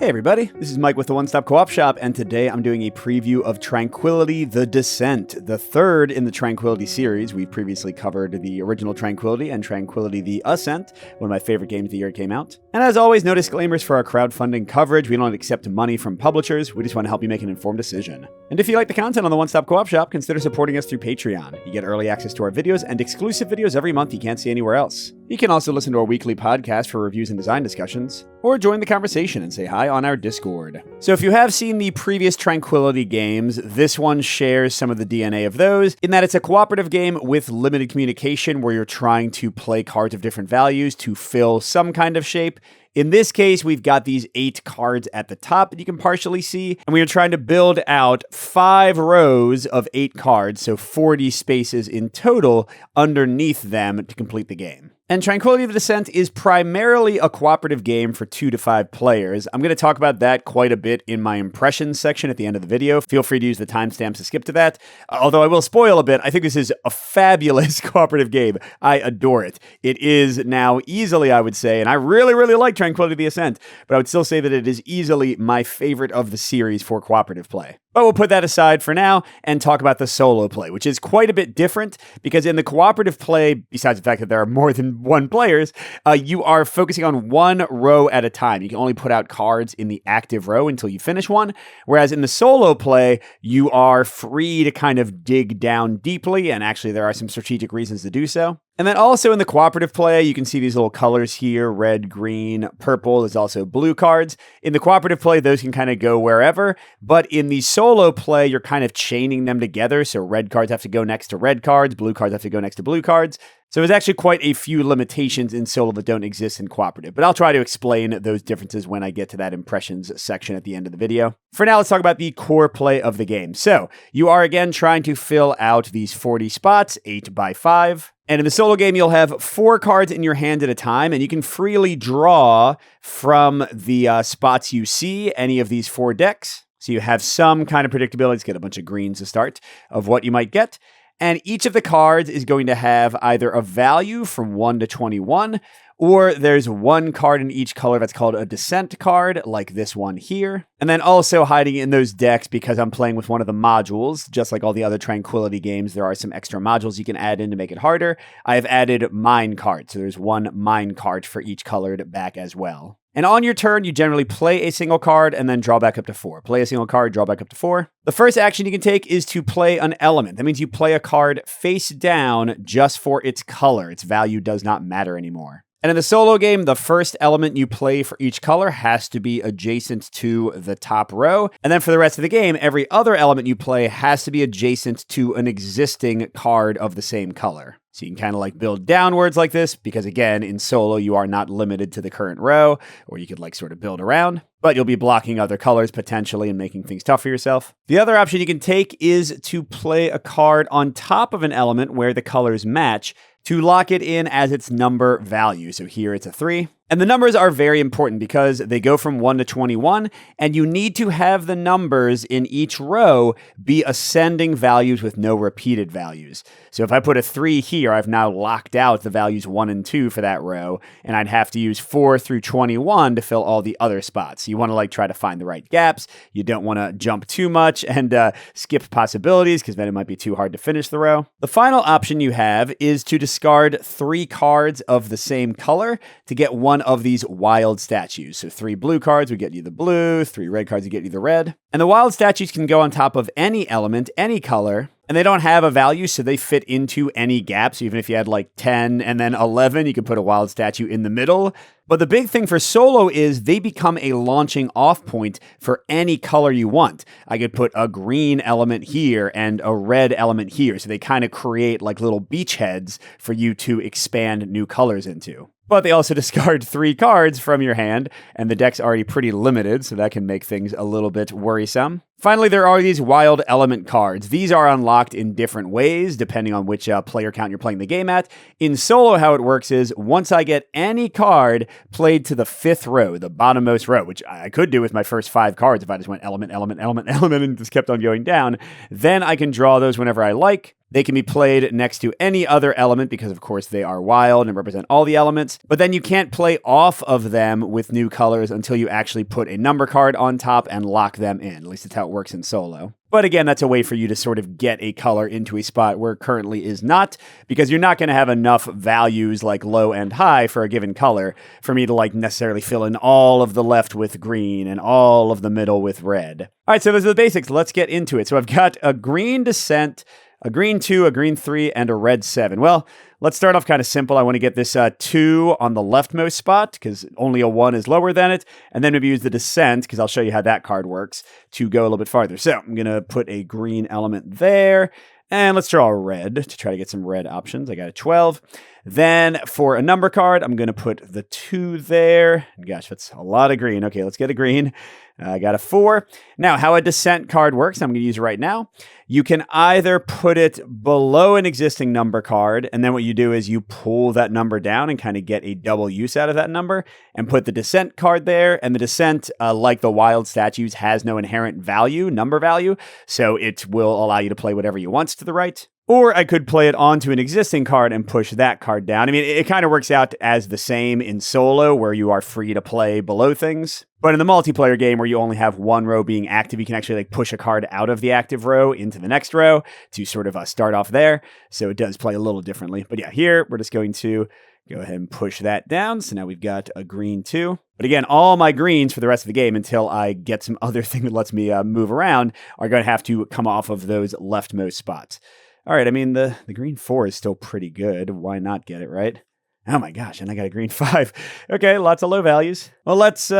Hey everybody, this is Mike with the One Stop Co-op Shop, and today I'm doing a preview of Tranquility the Descent, the third in the Tranquility series. We've previously covered the original Tranquility and Tranquility the Ascent, one of my favorite games the year it came out. And as always, no disclaimers for our crowdfunding coverage. We don't accept money from publishers. We just want to help you make an informed decision. And if you like the content on the One Stop Co-op Shop, consider supporting us through Patreon. You get early access to our videos and exclusive videos every month you can't see anywhere else. You can also listen to our weekly podcast for reviews and design discussions, or join the conversation and say hi on our Discord. So if you have seen the previous Tranquility games, this one shares some of the DNA of those, in that it's a cooperative game with limited communication where you're trying to play cards of different values to fill some kind of shape. In this case, we've got these 8 cards at the top that you can partially see, and we are trying to build out 5 rows of 8 cards, so 40 spaces in total underneath them to complete the game. And Tranquility of the Descent is primarily a cooperative game for 2 to 5 players. I'm going to talk about that quite a bit in my impressions section at the end of the video. Feel free to use the timestamps to skip to that. Although I will spoil a bit, I think this is a fabulous cooperative game. I adore it. It is now easily, I would say, and I really like Tranquility of the Ascent, but I would still say that it is easily my favorite of the series for cooperative play. But we'll put that aside for now and talk about the solo play, which is quite a bit different because in the cooperative play, besides the fact that there are more than 1 players, you are focusing on 1 row at a time. You can only put out cards in the active row until you finish one. Whereas in the solo play, you are free to kind of dig down deeply, and actually there are some strategic reasons to do so. And then also in the cooperative play, you can see these little colors here, red, green, purple. There's also blue cards. In the cooperative play, those can kind of go wherever. But in the solo play, you're kind of chaining them together. So red cards have to go next to red cards. Blue cards have to go next to blue cards. So there's actually quite a few limitations in solo that don't exist in cooperative, but I'll try to explain those differences when I get to that impressions section at the end of the video. For now, let's talk about the core play of the game. So you are again trying to fill out these 40 spots, 8 by 5. And in the solo game, you'll have 4 cards in your hand at a time, and you can freely draw from the spots you see, any of these 4 decks. So you have some kind of predictability. Let's get a bunch of greens to start of what you might get. And each of the cards is going to have either a value from 1 to 21, or there's 1 card in each color that's called a descent card, like this one here. And then also hiding in those decks, because I'm playing with one of the modules, just like all the other Tranquility games, there are some extra modules you can add in to make it harder. I have added mine cards, so there's 1 mine card for each colored back as well. And on your turn, you generally play a single card and then draw back up to 4. Play a single card, draw back up to 4. The first action you can take is to play an element. That means you play a card face down just for its color. Its value does not matter anymore. And in the solo game, the first element you play for each color has to be adjacent to the top row. And then for the rest of the game, every other element you play has to be adjacent to an existing card of the same color. So you can kind of like build downwards like this, because again, in solo, you are not limited to the current row, or you could like sort of build around, but you'll be blocking other colors potentially and making things tough for yourself. The other option you can take is to play a card on top of an element where the colors match to lock it in as its number value. So here it's a 3. And the numbers are very important because they go from 1 to 21, and you need to have the numbers in each row be ascending values with no repeated values. So if I put a 3 here, I've now locked out the values 1 and 2 for that row, and I'd have to use 4 through 21 to fill all the other spots. You want to like try to find the right gaps. You don't want to jump too much and skip possibilities, because then it might be too hard to finish the row. The final option you have is to discard 3 cards of the same color to get one of these wild statues. So 3 blue cards would get you the blue, 3 red cards would get you the red. And the wild statues can go on top of any element, any color, and they don't have a value, so they fit into any gap. So even if you had like 10 and then 11, you could put a wild statue in the middle. But the big thing for solo is they become a launching off point for any color you want. I could put a green element here and a red element here. So they kind of create like little beachheads for you to expand new colors into. But they also discard 3 cards from your hand, and the deck's already pretty limited, so that can make things a little bit worrisome. Finally, there are these wild element cards. These are unlocked in different ways, depending on which player count you're playing the game at. In solo, how it works is, once I get any card played to the 5th row, the bottommost row, which I could do with my first 5 cards if I just went element, element, element, element, and just kept on going down, then I can draw those whenever I like. They can be played next to any other element because, of course, they are wild and represent all the elements. But then you can't play off of them with new colors until you actually put a number card on top and lock them in. At least that's how it works in solo. But again, that's a way for you to sort of get a color into a spot where it currently is not, because you're not going to have enough values like low and high for a given color for me to like necessarily fill in all of the left with green and all of the middle with red. All right, so those are the basics. Let's get into it. So I've got a green Descent, a green 2, a green 3, and a red 7. Well, let's start off kind of simple. I want to get this 2 on the leftmost spot because only a 1 is lower than it. And then maybe use the Descent, because I'll show you how that card works, to go a little bit farther. So I'm going to put a green element there. And let's draw a red to try to get some red options. I got a 12. Then for a number card, I'm going to put the 2 there. Gosh, that's a lot of green. Okay, let's get a green. I got a 4. Now, how a Descent card works, I'm going to use it right now. You can either put it below an existing number card, and then what you do is you pull that number down and kind of get a double use out of that number, and put the Descent card there. And the Descent, like the wild statues, has no inherent value, number value, so it will allow you to play whatever you want to the right. Or I could play it onto an existing card and push that card down. I mean, it kind of works out as the same in solo, where you are free to play below things. But in the multiplayer game, where you only have one row being active, you can actually like push a card out of the active row into the next row to sort of start off there. So it does play a little differently. But yeah, here we're just going to go ahead and push that down. So now we've got a green 2. But again, all my greens for the rest of the game, until I get some other thing that lets me move around, are going to have to come off of those leftmost spots. All right, I mean, the green 4 is still pretty good. Why not get it, right? Oh my gosh, and I got a green 5. Okay, lots of low values. Well, let's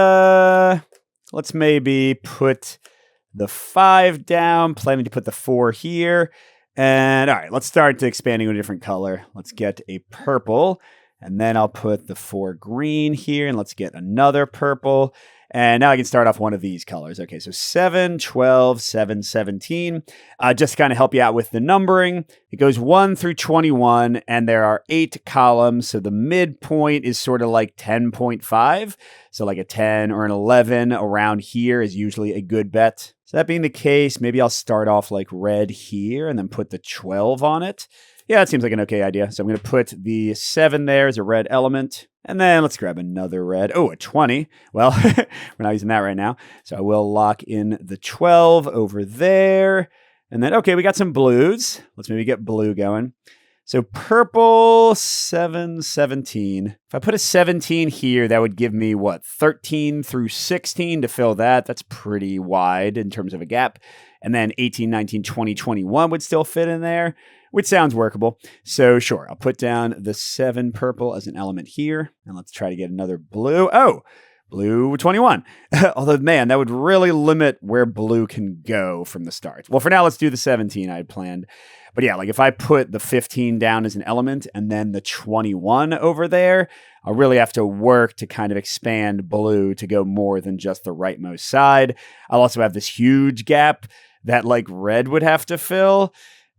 maybe put the 5 down, planning to put the 4 here. And all right, let's start expanding with a different color. Let's get a purple, and then I'll put the 4 green here, and let's get another purple. And now I can start off one of these colors. Okay, so 7, 12, 7, 17. Just to kind of help you out with the numbering, it goes 1 through 21, and there are 8 columns. So the midpoint is sort of like 10.5. So like a 10 or an 11 around here is usually a good bet. So that being the case, maybe I'll start off like red here and then put the 12 on it. Yeah, that seems like an okay idea. So I'm going to put the 7 there as a red element. And then let's grab another red. Oh, a 20. Well, we're not using that right now. So I will lock in the 12 over there. And then, okay, we got some blues. Let's maybe get blue going. So purple, 7, 17. If I put a 17 here, that would give me, what, 13 through 16 to fill that. That's pretty wide in terms of a gap. And then 18, 19, 20, 21 would still fit in there, which sounds workable. So sure, I'll put down the 7 purple as an element here. And let's try to get another blue. Oh, blue 21. Although, man, that would really limit where blue can go from the start. Well, for now, let's do the 17 I had planned. But yeah, like if I put the 15 down as an element and then the 21 over there, I'll really have to work to kind of expand blue to go more than just the rightmost side. I'll also have this huge gap that like red would have to fill.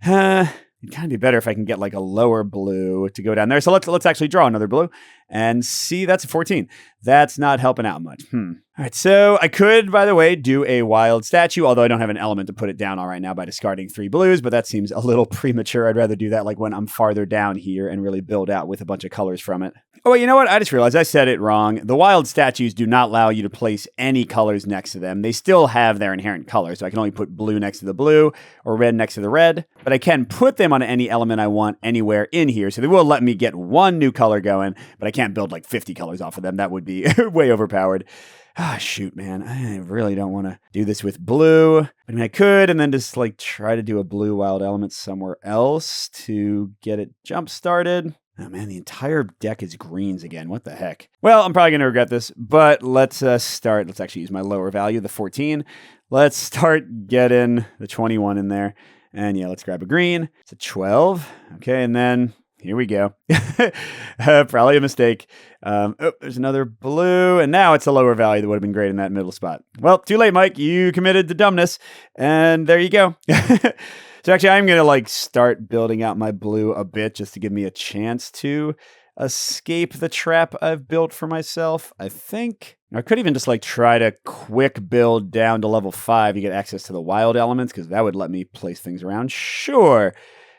It'd kind of be better if I can get like a lower blue to go down there. So let's actually draw another blue and see. That's a 14. That's not helping out much. All right, so I could, by the way, do a wild statue, although I don't have an element to put it down on right now by discarding 3 blues, but that seems a little premature. I'd rather do that like when I'm farther down here and really build out with a bunch of colors from it. Oh, wait, you know what? I just realized I said it wrong. The wild statues do not allow you to place any colors next to them. They still have their inherent colors, so I can only put blue next to the blue or red next to the red, but I can put them on any element I want anywhere in here, so they will let me get one new color going, but I can't build like 50 colors off of them. That would be way overpowered. Ah, shoot, man. I really don't want to do this with blue. I mean, I could, and then just like try to do a blue wild element somewhere else to get it jump started. Oh man, the entire deck is greens again. What the heck? Well, I'm probably going to regret this, but let's start. Let's actually use my lower value, the 14. Let's start getting the 21 in there. And yeah, let's grab a green. It's a 12. Okay, and then here we go. Probably a mistake. There's another blue, and now it's a lower value that would have been great in that middle spot. Well, too late, Mike. You committed to dumbness, and there you go. So actually, I'm going to like start building out my blue a bit just to give me a chance to escape the trap I've built for myself. I think I could even just like try to quick build down to level 5. You get access to the wild elements because that would let me place things around. Sure.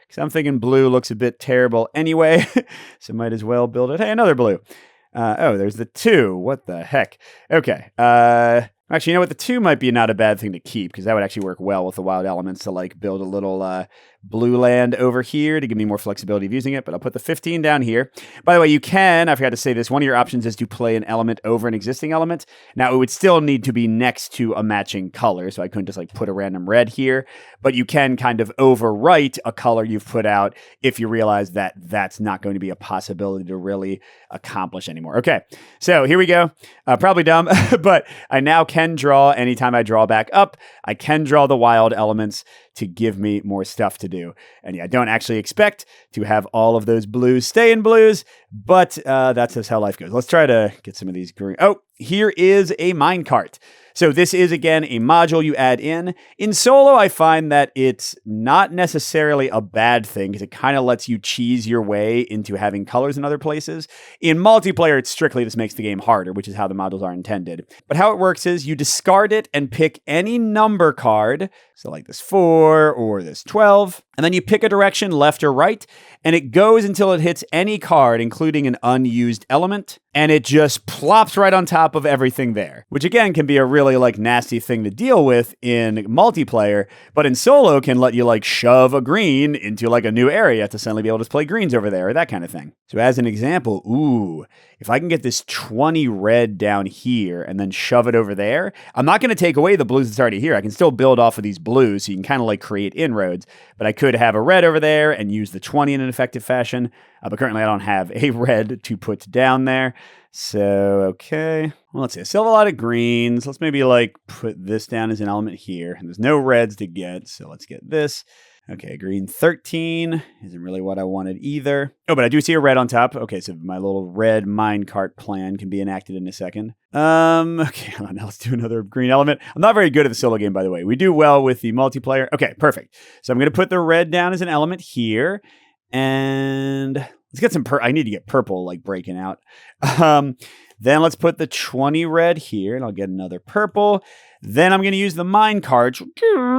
Because I'm thinking blue looks a bit terrible anyway. So might as well build it. Hey, another blue. There's the 2. What the heck? Okay. Actually, you know what? The 2 might be not a bad thing to keep because that would actually work well with the wild elements to like build a little blue land over here to give me more flexibility of using it. But I'll put the 15 down here. By the way, you can, I forgot to say this, one of your options is to play an element over an existing element. Now, it would still need to be next to a matching color. So I couldn't just like put a random red here. But you can kind of overwrite a color you've put out if you realize that that's not going to be a possibility to really accomplish anymore. Okay, so here we go. Probably dumb, but I now can draw anytime I draw back up. I can draw the wild elements to give me more stuff to do. And yeah, I don't actually expect to have all of those blues stay in blues, but that's just how life goes. Let's try to get some of these green. Oh, here is a minecart. So this is, again, a module you add in. In solo, I find that it's not necessarily a bad thing because it kind of lets you cheese your way into having colors in other places. In multiplayer, it strictly just makes the game harder, which is how the modules are intended. But how it works is you discard it and pick any number card, so like this 4 or this 12, and then you pick a direction, left or right, and it goes until it hits any card, including an unused element, and it just plops right on top of everything there, which again can be a really like nasty thing to deal with in multiplayer, but in solo can let you like shove a green into like a new area to suddenly be able to play greens over there or that kind of thing. So as an example, if I can get this 20 red down here and then shove it over there, I'm not going to take away the blues that's already here. I can still build off of these blues so you can kind of like create inroads, but I could have a red over there and use the 20 in an effective fashion. But currently I don't have a red to put down there. So, okay. Well, let's see. I still have a lot of greens. Let's maybe like put this down as an element here. And there's no reds to get, so let's get this. Okay, green 13 isn't really what I wanted either. Oh, but I do see a red on top. Okay, so my little red minecart plan can be enacted in a second. Okay, hold on, now let's do another green element. I'm not very good at the solo game, by the way. We do well with the multiplayer. Okay, perfect. So I'm going to put the red down as an element here. And let's get some I need to get purple like breaking out. Then let's put the 20 red here, and I'll get another purple. Then I'm going to use the mine cards.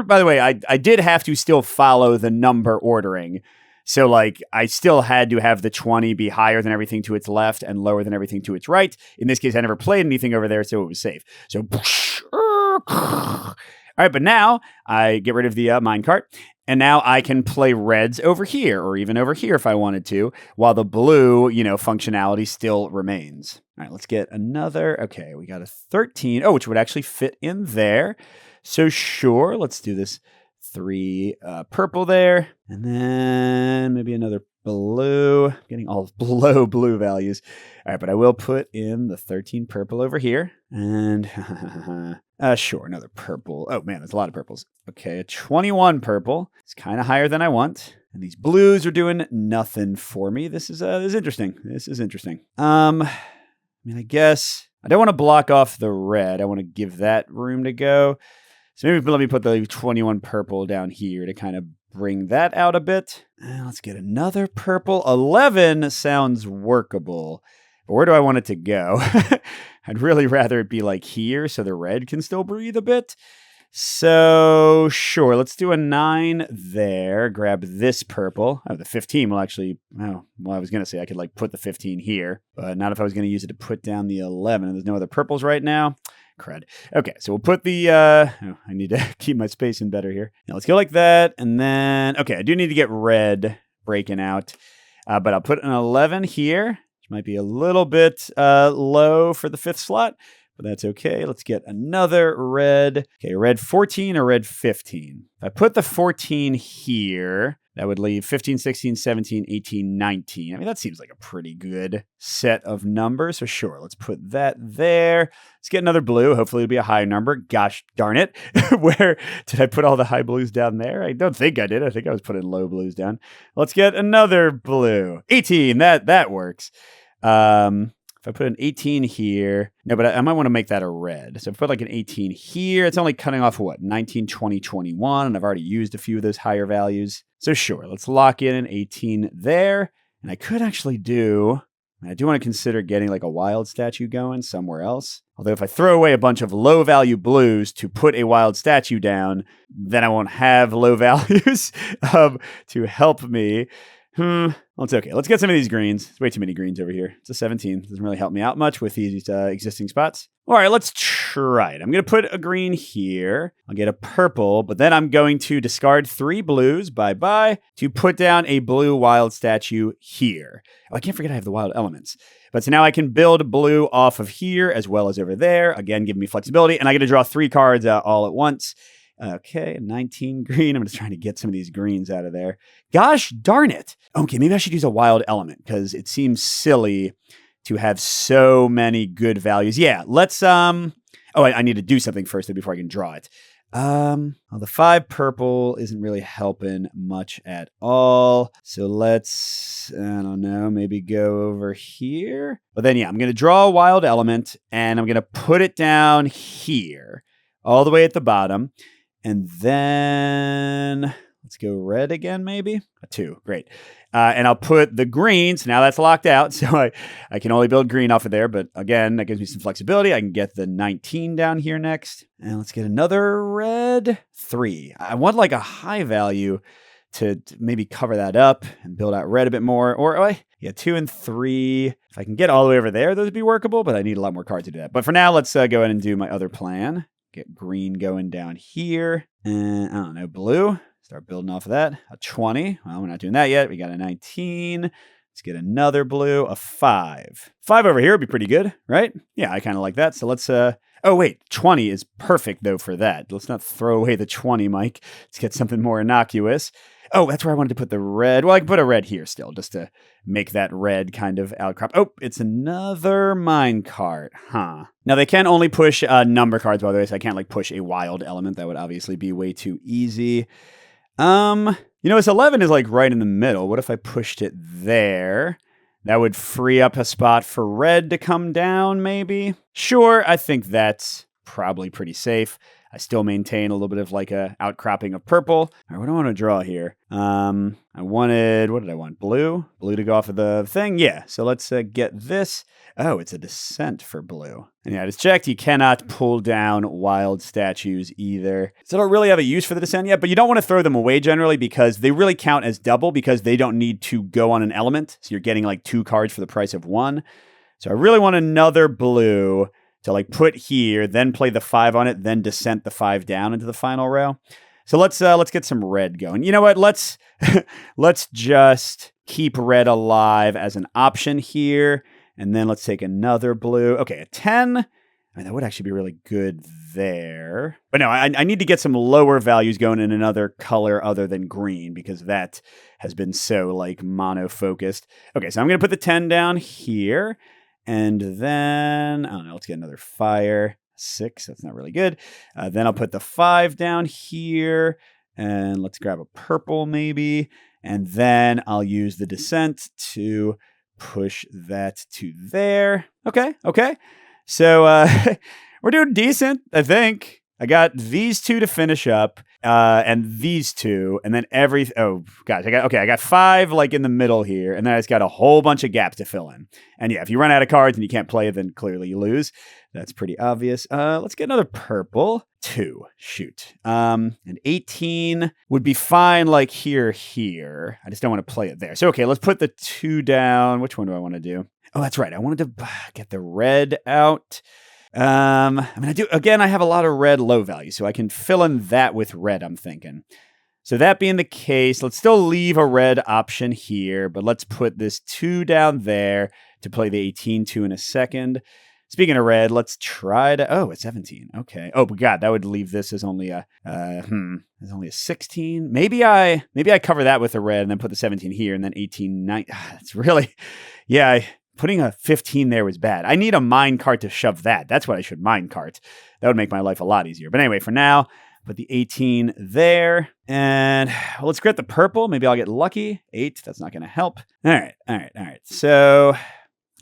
By the way, I did have to still follow the number ordering. So like I still had to have the 20 be higher than everything to its left and lower than everything to its right. In this case, I never played anything over there, so it was safe. So, all right, but now I get rid of the minecart. And now I can play reds over here or even over here if I wanted to, while the blue, functionality still remains. All right, let's get another. Okay, we got a 13. Oh, which would actually fit in there. So sure, let's do this 3 purple there. And then maybe another blue. Getting all below blue values. All right, but I will put in the 13 purple over here. And sure, another purple. Oh man, there's a lot of purples. Okay, a 21 purple. It's kind of higher than I want. And these blues are doing nothing for me. This is interesting. This is interesting. I guess I don't want to block off the red. I want to give that room to go. So maybe let me put the 21 purple down here to kind of bring that out a bit. Let's get another purple. 11 sounds workable. But where do I want it to go? I'd really rather it be like here so the red can still breathe a bit. So sure, let's do a 9 there. Grab this purple. Oh, the 15 will actually, I was going to say I could like put the 15 here, but not if I was going to use it to put down the 11. And there's no other purples right now. Crud. Okay, so we'll put the, I need to keep my spacing better here. Now let's go like that. And then, okay, I do need to get red breaking out, but I'll put an 11 here, which might be a little bit low for the 5th slot. but that's okay. Let's get another red. Okay, red 14 or red 15. If I put the 14 here, that would leave 15, 16, 17, 18, 19. I mean, that seems like a pretty good set of numbers. So sure, let's put that there. Let's get another blue. Hopefully it'll be a high number. Gosh darn it. Where did I put all the high blues down there? I don't think I did. I think I was putting low blues down. Let's get another blue. 18. That works. If I put an 18 here, no, but I might want to make that a red. So if I put like an 18 here, it's only cutting off what, 19, 20, 21, and I've already used a few of those higher values. So sure, let's lock in an 18 there. And I could actually do, I do want to consider getting like a wild statue going somewhere else. Although if I throw away a bunch of low value blues to put a wild statue down, then I won't have low values to help me. Well, it's okay. Let's get some of these greens. It's way too many greens over here. It's a 17. Doesn't really help me out much with these existing spots. All right, let's try it. I'm going to put a green here. I'll get a purple, but then I'm going to discard 3 blues, bye-bye, to put down a blue wild statue here. Oh, I can't forget I have the wild elements. But so now I can build blue off of here as well as over there. Again, giving me flexibility, and I get to draw 3 cards all at once. Okay, 19 green. I'm just trying to get some of these greens out of there. Gosh darn it. Okay, maybe I should use a wild element because it seems silly to have so many good values. Yeah, let's, I need to do something first before I can draw it. Well, the 5 purple isn't really helping much at all. So let's, I don't know, maybe go over here. But then, yeah, I'm going to draw a wild element and I'm going to put it down here, all the way at the bottom. And then let's go red again, maybe? A 2, great. And I'll put the greens. Now that's locked out, so I can only build green off of there. But again, that gives me some flexibility. I can get the 19 down here next. And let's get another red 3. I want like a high value to maybe cover that up and build out red a bit more. Or, yeah, 2 and 3. If I can get all the way over there, those would be workable, but I need a lot more cards to do that. But for now, let's go ahead and do my other plan. Get green going down here. And I don't know, blue. Start building off of that. A 20. Well, we're not doing that yet. We got a 19. Let's get another blue. A 5. 5 over here would be pretty good, right? Yeah, I kind of like that. So let's, oh wait, 20 is perfect though for that. Let's not throw away the 20, Mike. Let's get something more innocuous. Oh, that's where I wanted to put the red. Well, I can put a red here still, just to make that red kind of outcrop. Oh, it's another mine cart, huh? Now, they can only push number cards, by the way, so I can't, like, push a wild element. That would obviously be way too easy. This 11 is, like, right in the middle. What if I pushed it there? That would free up a spot for red to come down, maybe? Sure, I think that's probably pretty safe. I still maintain a little bit of like a outcropping of purple. All right, what do I want to draw here? I wanted, what did I want? Blue? Blue to go off of the thing? Yeah, so let's get this. Oh, it's a descent for blue. And yeah, I just checked. You cannot pull down wild statues either. So I don't really have a use for the descent yet, but you don't want to throw them away generally because they really count as double because they don't need to go on an element. So you're getting like 2 cards for the price of 1. So I really want another blue to like put here, then play the 5 on it, then descent the 5 down into the final row. So let's get some red going. You know what? Let's just keep red alive as an option here, and then let's take another blue. Okay, a 10. I mean, that would actually be really good there. But no, I need to get some lower values going in another color other than green because that has been so like mono-focused. Okay, so I'm going to put the 10 down here. And then, I don't know, let's get another fire. 6, that's not really good. Then I'll put the 5 down here. And let's grab a purple maybe. And then I'll use the descent to push that to there. Okay. So we're doing decent, I think. I got these 2 to finish up. And these 2, and then oh gosh, I got 5 like in the middle here, and then I just got a whole bunch of gaps to fill in. And yeah, if you run out of cards and you can't play it, then clearly you lose. That's pretty obvious. Let's get another purple. 2, shoot. And 18 would be fine like here. I just don't want to play it there. So okay, let's put the 2 down. Which one do I want to do? Oh, that's right. I wanted to get the red out. I have a lot of red low value, so I can fill in that with red, I'm thinking. So that being the case, let's still leave a red option here, but let's put this 2 down there to play the 18-2 in a second. Speaking of red, let's try to, oh, it's 17. Okay. Oh, but God, that would leave this as only a, as only a 16. Maybe I cover that with a red and then put the 17 here and then 18, 9. It's really, yeah, putting a 15 there was bad. I need a mine cart to shove that. That's what I should mine cart. That would make my life a lot easier. But anyway, for now, put the 18 there. And let's get the purple. Maybe I'll get lucky. 8, that's not going to help. All right. So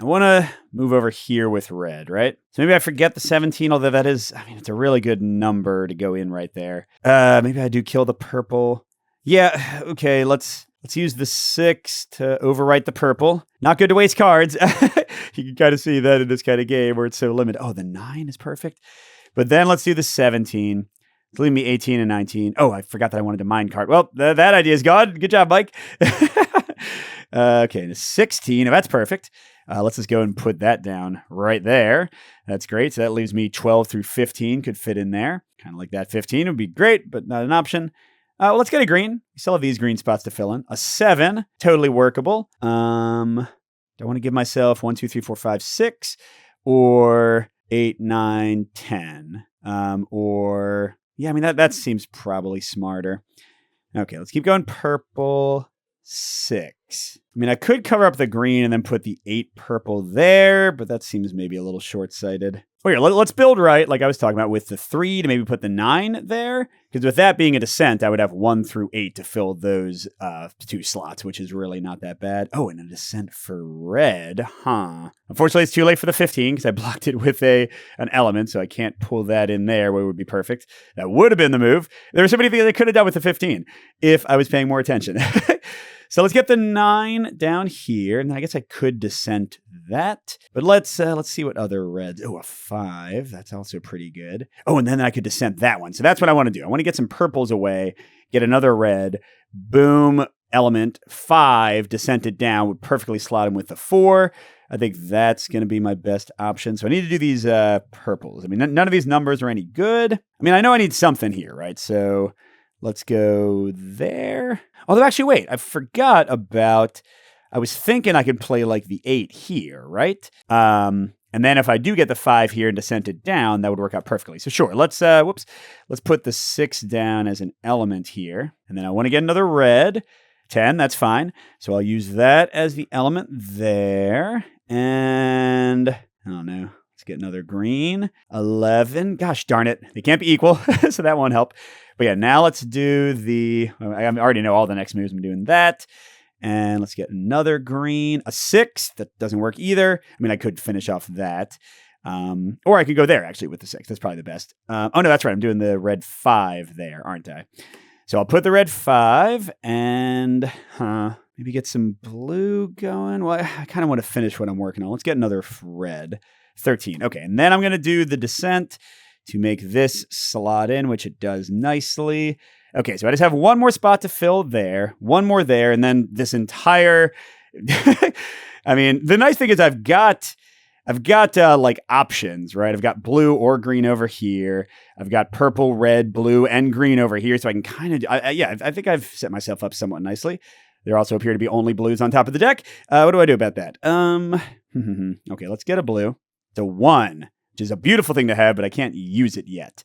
I want to move over here with red, right? So maybe I forget the 17, although that is, I mean, it's a really good number to go in right there. Maybe I do kill the purple. Yeah, okay, let's use the 6 to overwrite the purple. Not good to waste cards. You can kind of see that in this kind of game where it's so limited. Oh, the 9 is perfect. But then let's do the 17. It's leaving me 18 and 19. Oh, I forgot that I wanted to mine cart. Well, that idea is gone. Good job, Mike. Okay, the 16. Oh, that's perfect. Let's just go and put that down right there. That's great. So that leaves me 12 through 15 could fit in there. Kind of like that 15 would be great, but not an option. Well, let's get a green. We still have these green spots to fill in. A 7, totally workable. Do I want to give myself 1, 2, 3, 4, 5, 6 or 8, 9, 10? Or, yeah, I mean, that seems probably smarter. Okay, let's keep going. Purple, 6. I mean, I could cover up the green and then put the 8 purple there, but that seems maybe a little short-sighted. Oh, here, let's build right, like I was talking about, with the 3 to maybe put the 9 there. Because with that being a descent, I would have 1 through 8 to fill those 2 slots, which is really not that bad. Oh, and a descent for red, huh? Unfortunately, it's too late for the 15 because I blocked it with an element, so I can't pull that in there where it would be perfect. That would have been the move. There were so many things I could have done with the 15 if I was paying more attention. So let's get the 9 down here, and I guess I could descent that. But let's see what other reds. Oh, a 5. That's also pretty good. Oh, and then I could descent that one. So that's what I want to do. I want to get some purples away, get another red. Boom, element 5, descent it down, would perfectly slot him with the 4. I think that's going to be my best option. So I need to do these purples. I mean, none of these numbers are any good. I mean, I know I need something here, right? So let's go there. Although, actually, wait, I forgot about, I was thinking I could play like the 8 here, right? And then if I do get the 5 here and descent it down, that would work out perfectly. So sure, let's put the 6 down as an element here. And then I want to get another red. 10, that's fine. So I'll use that as the element there. And, I don't know, let's get another green. 11, gosh darn it, they can't be equal, so that won't help. But yeah, now let's do I already know all the next moves. I'm doing that. And let's get another green. A 6. That doesn't work either. I mean, I could finish off that. Or I could go there, actually, with the 6. That's probably the best. Oh, no, that's right. I'm doing the red 5 there, aren't I? So I'll put the red 5 and maybe get some blue going. Well, I kind of want to finish what I'm working on. Let's get another red. 13. Okay, and then I'm going to do the descent to make this slot in, which it does nicely. Okay, so I just have one more spot to fill there, one more there, and then this entire... I mean, the nice thing is I've got like options, right? I've got blue or green over here. I've got purple, red, blue, and green over here, so I can kind of... I think I've set myself up somewhat nicely. There also appear to be only blues on top of the deck. What do I do about that? Okay, let's get a blue. It's a 1. Which is a beautiful thing to have, but I can't use it yet.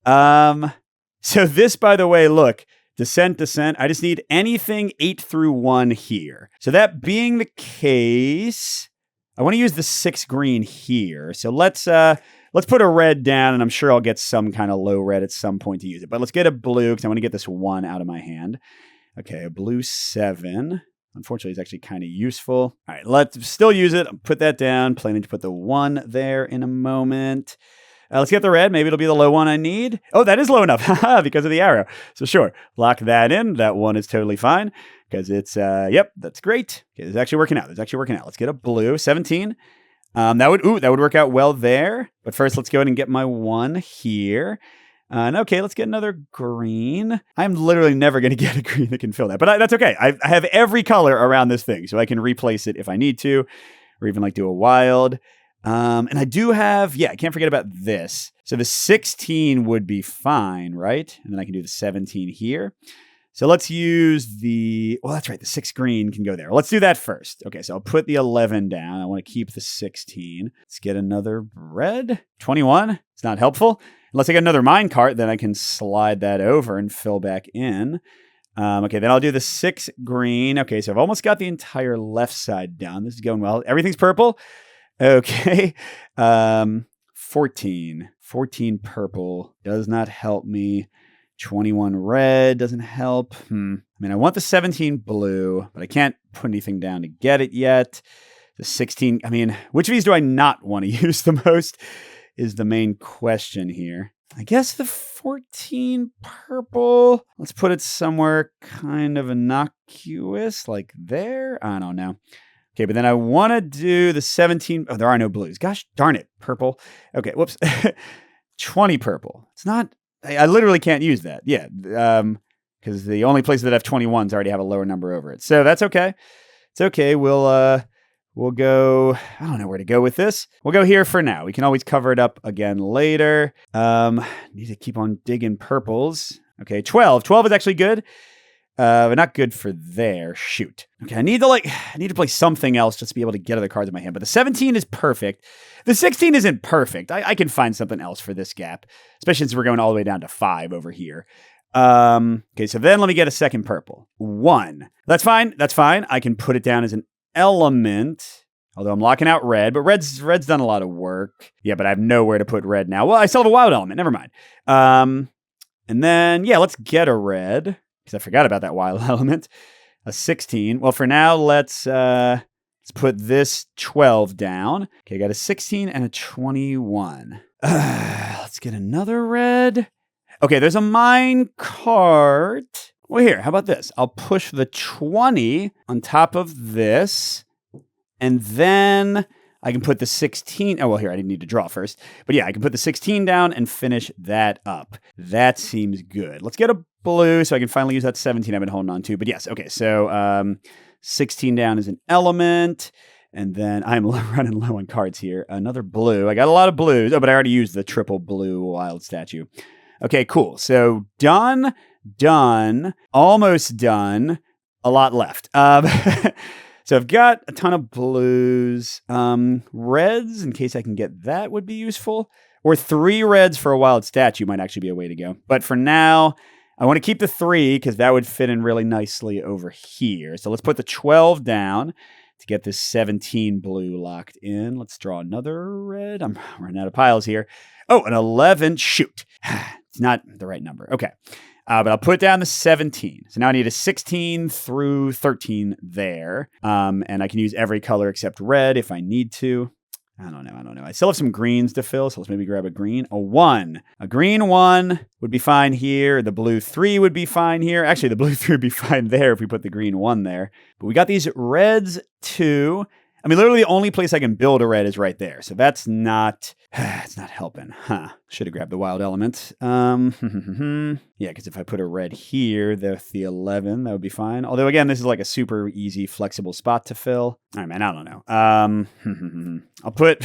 So this, by the way, look, descent. I just need anything 8 through 1 here. So that being the case, I want to use the 6 green here. So let's put a red down, and I'm sure I'll get some kind of low red at some point to use it. But let's get a blue, because I want to get this 1 out of my hand. Okay, a blue 7. Unfortunately, it's actually kind of useful. All right, let's still use it. Put that down. Planning to put the 1 there in a moment. Let's get the red. Maybe it'll be the low one I need. Oh, that is low enough because of the arrow. So sure, lock that in. That 1 is totally fine because it's, yep, that's great. Okay, it's actually working out. Let's get a blue, 17. That would work out well there. But first, let's go ahead and get my 1 here. And okay, let's get another green. I'm literally never going to get a green that can fill that, but that's okay. I have every color around this thing, so I can replace it if I need to, or even like do a wild. And I do have, I can't forget about this. So the 16 would be fine, right? And then I can do the 17 here. So let's use well, that's right. The 6 green can go there. Let's do that first. Okay, so I'll put the 11 down. I want to keep the 16. Let's get another red. 21. It's not helpful. Unless I get another mine cart, then I can slide that over and fill back in. Okay, then I'll do the 6 green. Okay, so I've almost got the entire left side done. This is going well. Everything's purple. Okay. 14. 14 purple does not help me. 21 red doesn't help. I mean, I want the 17 blue, but I can't put anything down to get it yet. The 16, I mean, which of these do I not want to use the most is the main question here. I guess the 14 purple. Let's put it somewhere kind of innocuous, like there. I don't know. Okay, but then I want to do the 17. Oh, there are no blues. Gosh darn it, purple. Okay, whoops. 20 purple. It's not, I literally can't use that. Yeah, because the only places that have 21s already have a lower number over it. So that's okay. It's okay. We'll go, I don't know where to go with this. We'll go here for now. We can always cover it up again later. Need to keep on digging purples. Okay, 12. 12 is actually good. But not good for there. Shoot. Okay, I need to play something else just to be able to get other cards in my hand. But the 17 is perfect. The 16 isn't perfect. I can find something else for this gap, especially since we're going all the way down to 5 over here. Okay, so then let me get a second purple. 1. That's fine. That's fine. I can put it down as an element, although I'm locking out red. But red's done a lot of work. Yeah, but I have nowhere to put red now. Well, I still have a wild element. Never mind. And then, yeah, let's get a red, because I forgot about that wild element. A 16. Well, for now, let's put this 12 down. Okay, I got a 16 and a 21. Let's get another red. Okay, there's a mine cart. Well, here, how about this? I'll push the 20 on top of this, and then I can put the 16. Oh, well, here, I didn't need to draw first. But yeah, I can put the 16 down and finish that up. That seems good. Let's get a blue so I can finally use that 17 I've been holding on to. But yes, okay, so 16 down is an element. And then I'm running low on cards here. Another blue. I got a lot of blues. Oh, but I already used the triple blue wild statue. Okay, cool. So done, almost done, a lot left. So I've got a ton of blues. Reds, in case I can get that, would be useful. Or 3 reds for a wild statue might actually be a way to go. But for now, I want to keep the 3 because that would fit in really nicely over here. So let's put the 12 down to get this 17 blue locked in. Let's draw another red. I'm running out of piles here. Oh, an 11. Shoot. It's not the right number. Okay. But I'll put down the 17. So now I need a 16 through 13 there. And I can use every color except red if I need to. I don't know. I still have some greens to fill, so let's maybe grab a green. A 1. A green 1 would be fine here. The blue 3 would be fine here. Actually, the blue 3 would be fine there if we put the green 1 there. But we got these reds 2. I mean, literally the only place I can build a red is right there. So that's not, it's not helping. Should have grabbed the wild element. Yeah, because if I put a red here, the 11, that would be fine. Although, again, this is like a super easy, flexible spot to fill. All right, man, I don't know. I'll put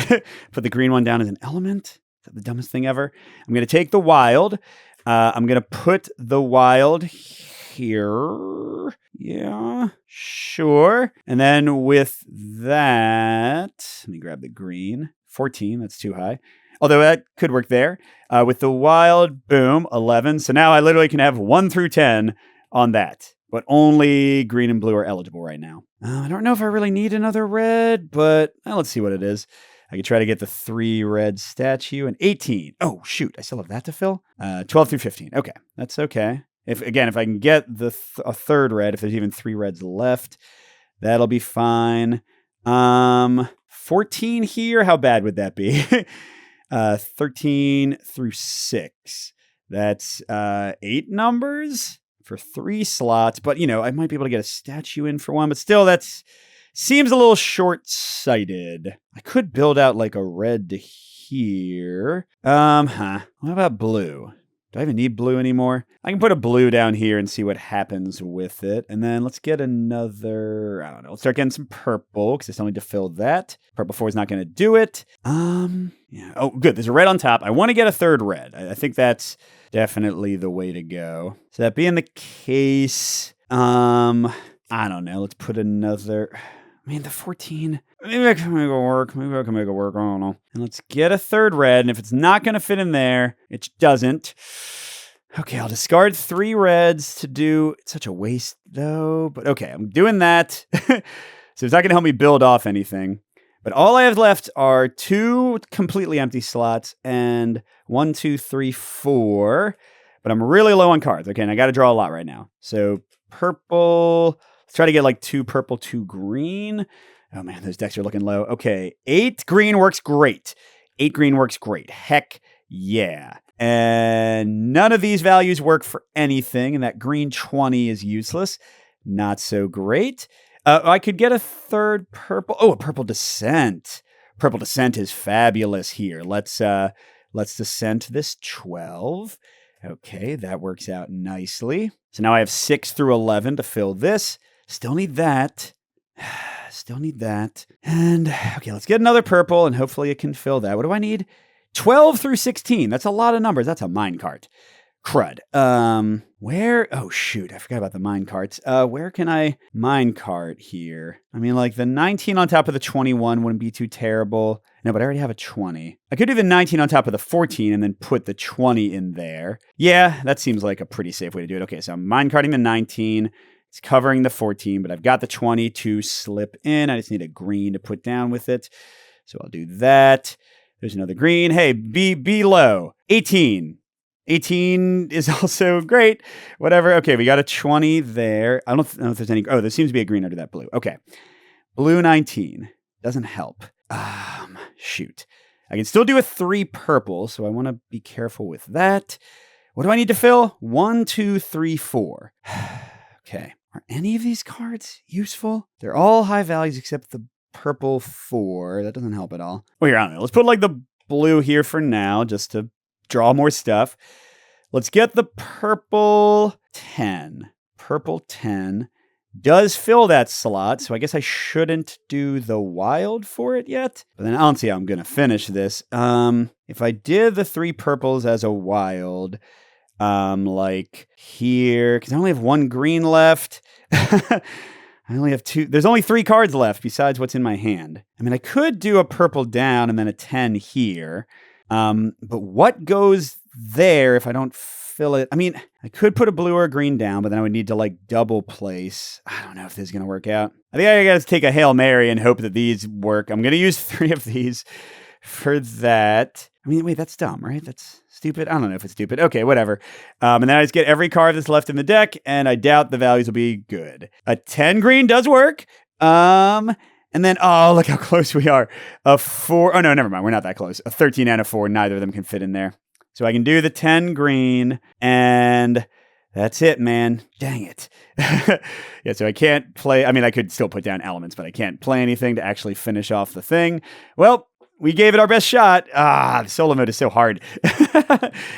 the green 1 down as an element. Is that the dumbest thing ever? I'm going to take the wild. I'm going to put the wild here. Yeah, sure. And then with that, let me grab the green. 14, that's too high. Although that could work there. With the wild, boom, 11. So now I literally can have 1 through 10 on that. But only green and blue are eligible right now. I don't know if I really need another red, but let's see what it is. I could try to get the 3 red statue and 18. Oh, shoot. I still have that to fill. 12 through 15. Okay, that's okay. If I can get a third red, if there's even 3 reds left, that'll be fine. 14 here, how bad would that be? 13 through 6. That's 8 numbers for 3 slots. But, I might be able to get a statue in for 1. But still, that's seems a little short-sighted. I could build out like a red to here. What about blue? Do I even need blue anymore? I can put a blue down here and see what happens with it. And then let's get another, I don't know, let's start getting some purple because I still need to fill that. Purple 4 is not going to do it. Yeah. Oh, good. There's a red on top. I want to get a third red. I think that's definitely the way to go. So that being the case, I don't know. Let's put another, the 14. Maybe I can make it work. I don't know. And let's get a third red. And if it's not going to fit in there, it doesn't. Okay, I'll discard 3 reds to do... It's such a waste, though. But okay, I'm doing that. So it's not going to help me build off anything. But all I have left are 2 completely empty slots and 1, 2, 3, 4. But I'm really low on cards. Okay, and I got to draw a lot right now. So purple... Let's try to get like 2 purple, 2 green. Oh man, those decks are looking low. Okay, 8 green works great. 8 green works great. Heck yeah. And none of these values work for anything, and that green 20 is useless. Not so great. I could get a third purple. Oh, a purple descent. Purple descent is fabulous here. Let's descent this 12. Okay, that works out nicely. So now I have 6 through 11 to fill this. Still need that. Still need that. And okay, let's get another purple and hopefully it can fill that. What do I need? 12 through 16. That's a lot of numbers. That's a minecart. Crud. Where? Oh, shoot. I forgot about the minecarts. Where can I minecart here? Like the 19 on top of the 21 wouldn't be too terrible. No, but I already have a 20. I could do the 19 on top of the 14 and then put the 20 in there. Yeah, that seems like a pretty safe way to do it. Okay, so I'm minecarting the 19. It's covering the 14, but I've got the 20 to slip in. I just need a green to put down with it. So I'll do that. There's another green. Hey, be low. 18. 18 is also great. Whatever. Okay, we got a 20 there. I don't know if there's any. Oh, there seems to be a green under that blue. Okay. Blue 19. Doesn't help. Shoot. I can still do a 3 purple, so I want to be careful with that. What do I need to fill? 1, 2, 3, 4. Okay. Are any of these cards useful? They're all high values except the purple 4. That doesn't help at all. Well, here, I don't know. Let's put like the blue here for now just to draw more stuff. Let's get the purple 10. Purple 10 does fill that slot, so I guess I shouldn't do the wild for it yet. But then I don't see how I'm going to finish this. If I did the 3 purples as a wild... like here, because I only have 1 green left. I only have 2. There's only 3 cards left besides what's in my hand. I could do a purple down and then a 10 here. But what goes there if I don't fill it? I could put a blue or a green down, but then I would need to like double place. I don't know if this is going to work out. I think I got to take a Hail Mary and hope that these work. I'm going to use 3 of these for that. Wait, that's dumb, right? That's stupid. I don't know if it's stupid. Okay, whatever. And then I just get every card that's left in the deck, and I doubt the values will be good. A 10 green does work. And then, oh, look how close we are. A 4. Oh, no, never mind. We're not that close. A 13 and a 4. Neither of them can fit in there. So I can do the 10 green, and that's it, man. Dang it. Yeah, so I can't play. I could still put down elements, but I can't play anything to actually finish off the thing. Well, we gave it our best shot. The solo mode is so hard.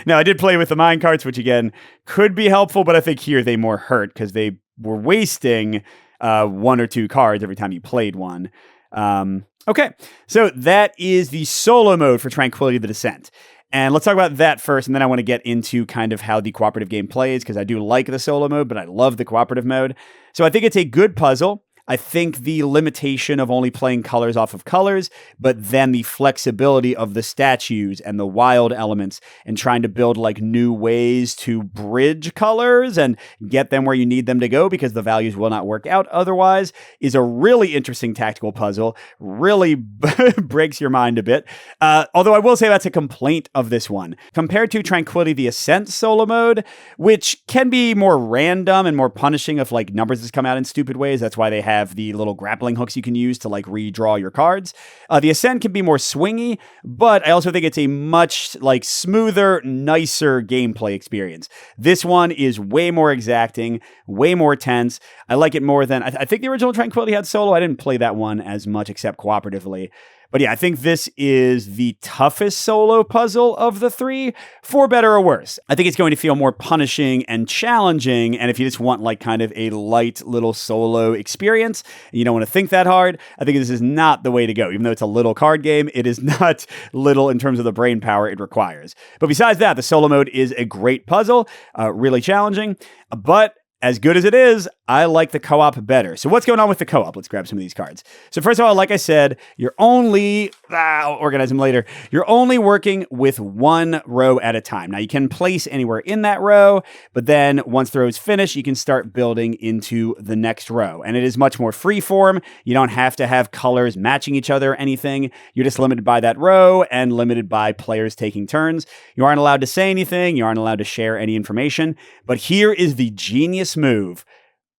Now, I did play with the minecarts, which again could be helpful, but I think here they more hurt because they were wasting 1 or 2 cards every time you played one. Okay, so that is the solo mode for Tranquility the Descent. And let's talk about that first, and then I want to get into kind of how the cooperative game plays, because I do like the solo mode, but I love the cooperative mode. So I think it's a good puzzle. I think the limitation of only playing colors off of colors, but then the flexibility of the statues and the wild elements and trying to build like new ways to bridge colors and get them where you need them to go because the values will not work out otherwise is a really interesting tactical puzzle. Really breaks your mind a bit. Although I will say that's a complaint of this one. Compared to Tranquility the Ascent solo mode, which can be more random and more punishing if like numbers just come out in stupid ways. That's why they have the little grappling hooks you can use to like redraw your cards. The Ascent can be more swingy, but I also think it's a much like smoother, nicer gameplay experience. This one is way more exacting, way more tense. I like it more than I think the original Tranquility had solo. I didn't play that one as much except cooperatively. But yeah, I think this is the toughest solo puzzle of the three, for better or worse. I think it's going to feel more punishing and challenging, and if you just want like kind of a light little solo experience, and you don't want to think that hard, I think this is not the way to go. Even though it's a little card game, it is not little in terms of the brain power it requires. But besides that, the solo mode is a great puzzle, really challenging, but as good as it is, I like the co-op better. So what's going on with the co-op? Let's grab some of these cards. So first of all, like I said, I'll organize them later. You're only working with one row at a time. Now you can place anywhere in that row, but then once the row is finished, you can start building into the next row. And it is much more free form. You don't have to have colors matching each other or anything. You're just limited by that row and limited by players taking turns. You aren't allowed to say anything. You aren't allowed to share any information. But here is the genius move.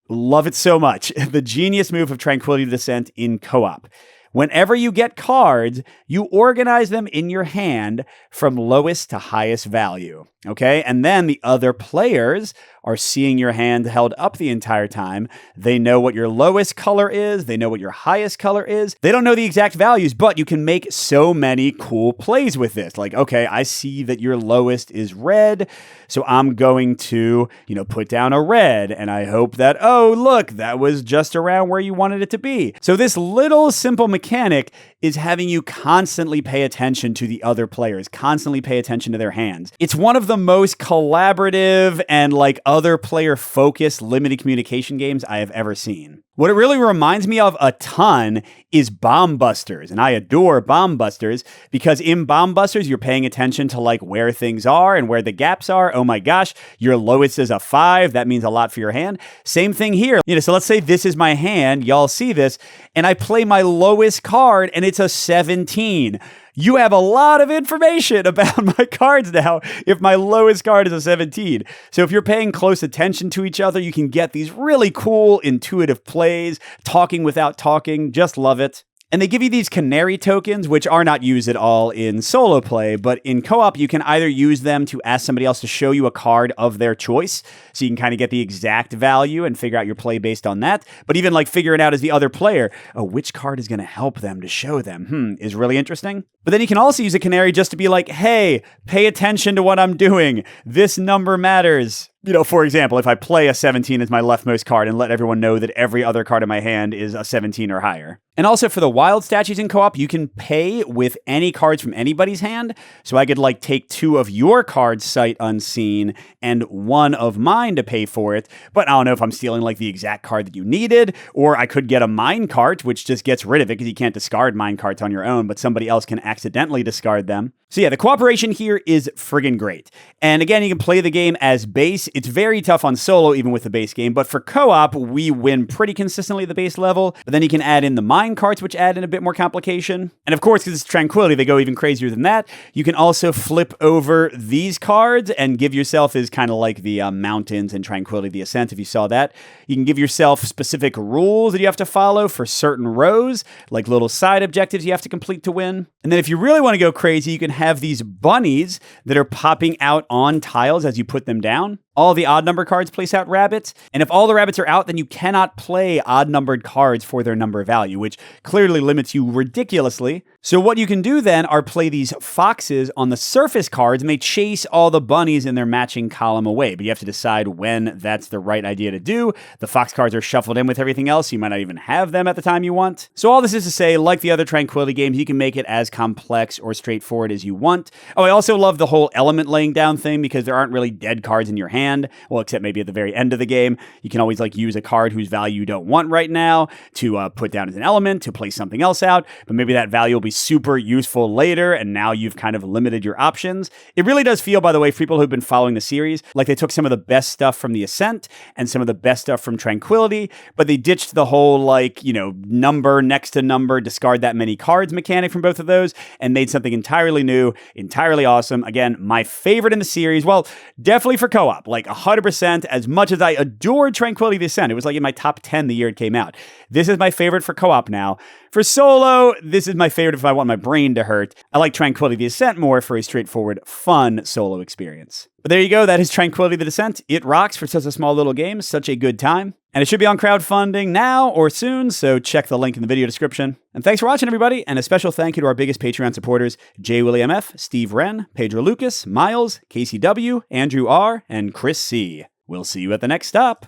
Love it so much. The genius move of Tranquility the Descent in co-op. Whenever you get cards, you organize them in your hand from lowest to highest value, okay? And then the other players are seeing your hand held up the entire time. They know what your lowest color is. They know what your highest color is. They don't know the exact values, but you can make so many cool plays with this. Like, okay, I see that your lowest is red, so I'm going to, put down a red, and I hope that, oh, look, that was just around where you wanted it to be. So this little simple mechanic is having you constantly pay attention to the other players, constantly pay attention to their hands. It's one of the most collaborative and other player focused limited communication games I have ever seen. What it really reminds me of a ton is Bomb Busters, and I adore Bomb Busters because in Bomb Busters, you're paying attention to where things are and where the gaps are. Oh my gosh, your lowest is a 5. That means a lot for your hand. Same thing here. So let's say this is my hand. Y'all see this, and I play my lowest card, and it's a 17. You have a lot of information about my cards now if my lowest card is a 17. So if you're paying close attention to each other, you can get these really cool, intuitive plays, talking without talking. Just love it. And they give you these canary tokens, which are not used at all in solo play, but in co-op, you can either use them to ask somebody else to show you a card of their choice, so you can kind of get the exact value and figure out your play based on that. But even figuring out as the other player, which card is going to help them to show them, is really interesting. But then you can also use a canary just to be like, hey, pay attention to what I'm doing. This number matters. For example, if I play a 17 as my leftmost card and let everyone know that every other card in my hand is a 17 or higher. And also for the wild statues in co-op, you can pay with any cards from anybody's hand. So I could take 2 of your cards sight unseen and 1 of mine to pay for it. But I don't know if I'm stealing the exact card that you needed, or I could get a mine cart, which just gets rid of it because you can't discard mine carts on your own, but somebody else can accidentally discard them. So yeah, the cooperation here is friggin' great. And again, you can play the game as base. It's very tough on solo, even with the base game, but for co-op, we win pretty consistently at the base level. But then you can add in the mine carts, which add in a bit more complication. And of course, because it's Tranquility, they go even crazier than that. You can also flip over these cards and give yourself is kind of like the mountains in Tranquility the Ascent, if you saw that. You can give yourself specific rules that you have to follow for certain rows, like little side objectives you have to complete to win. And then if you really want to go crazy, you can have these bunnies that are popping out on tiles as you put them down. All the odd number cards place out rabbits, and if all the rabbits are out, then you cannot play odd numbered cards for their number value, which clearly limits you ridiculously. So what you can do then are play these foxes on the surface cards, and they chase all the bunnies in their matching column away, but you have to decide when that's the right idea to do. The fox cards are shuffled in with everything else, so you might not even have them at the time you want. So all this is to say, like the other Tranquility games, you can make it as complex or straightforward as you want. Oh, I also love the whole element laying down thing because there aren't really dead cards in your hand. Well, except maybe at the very end of the game, you can always use a card whose value you don't want right now to put down as an element to place something else out, but maybe that value will be super useful later, and now you've kind of limited your options. It really does feel, by the way, for people who've been following the series, like they took some of the best stuff from the Ascent and some of the best stuff from Tranquility, but they ditched the whole number next to number, discard that many cards mechanic from both of those, and made something entirely new, entirely awesome. Again, my favorite in the series. Well, definitely for co-op. 100%, as much as I adored Tranquility the Ascent. It was in my top 10 the year it came out. This is my favorite for co-op now. For solo, this is my favorite if I want my brain to hurt. I like Tranquility the Ascent more for a straightforward, fun solo experience. But there you go. That is Tranquility the Descent. It rocks for such a small little game. Such a good time. And it should be on crowdfunding now or soon, so check the link in the video description. And thanks for watching, everybody, and a special thank you to our biggest Patreon supporters, J. William F., Steve Wren, Pedro Lucas, Miles, Casey W., Andrew R., and Chris C. We'll see you at the next stop.